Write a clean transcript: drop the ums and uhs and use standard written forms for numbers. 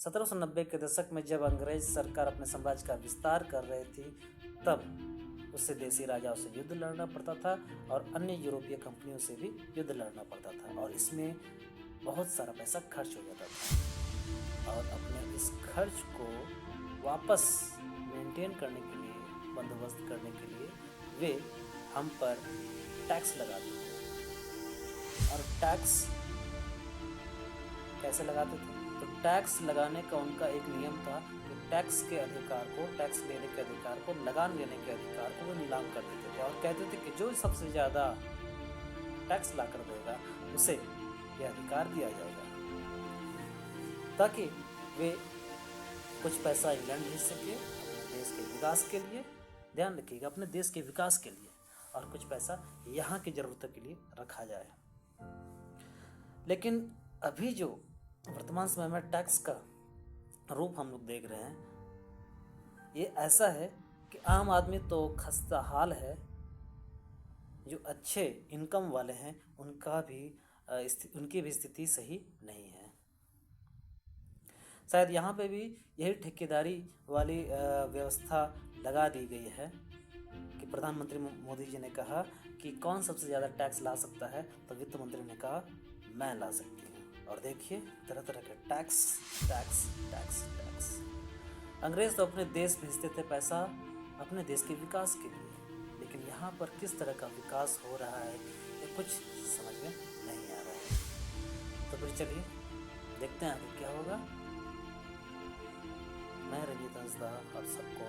1790 के दशक में जब अंग्रेज सरकार अपने साम्राज्य का विस्तार कर रही थी, तब उससे देसी राजाओं से युद्ध लड़ना पड़ता था और अन्य यूरोपीय कंपनियों से भी युद्ध लड़ना पड़ता था, और इसमें बहुत सारा पैसा खर्च हो जाता था। और अपने इस खर्च को वापस मेंटेन करने के लिए, बंदोबस्त करने के लिए वे हम पर टैक्स लगाते थे। और टैक्स कैसे लगाते थे? तो टैक्स लगाने का उनका एक नियम था कि टैक्स के अधिकार को, टैक्स लेने के अधिकार को, लगान लेने के अधिकार को वो नीलाम कर देते थे और कहते थे कि जो सबसे ज़्यादा टैक्स ला कर देगा उसे यह अधिकार दिया जाएगा, ताकि वे कुछ पैसा इंग्लैंड भेज सके अपने देश के विकास के लिए। ध्यान रखिएगा, अपने देश के विकास के लिए, और कुछ पैसा यहाँ की ज़रूरतों के लिए रखा जाए। लेकिन अभी जो वर्तमान समय में टैक्स का रूप हम लोग देख रहे हैं, ये ऐसा है कि आम आदमी तो खस्ता हाल है, जो अच्छे इनकम वाले हैं उनकी भी स्थिति सही नहीं है। शायद यहाँ पे भी यही ठेकेदारी वाली व्यवस्था लगा दी गई है कि प्रधानमंत्री मोदी जी ने कहा कि कौन सबसे ज़्यादा टैक्स ला सकता है, तो वित्त मंत्री ने कहा मैं ला सकती हूँ। और देखिए तरह तरह के टैक्स टैक्स टैक्स टैक्स। अंग्रेज तो अपने देश भेजते थे पैसा अपने देश के विकास के लिए, लेकिन यहाँ पर किस तरह का विकास हो रहा है ये कुछ समझ में नहीं आ रहा है। तो फिर चलिए देखते हैं आगे क्या होगा। मैं रंजीत हंसदा आप सबको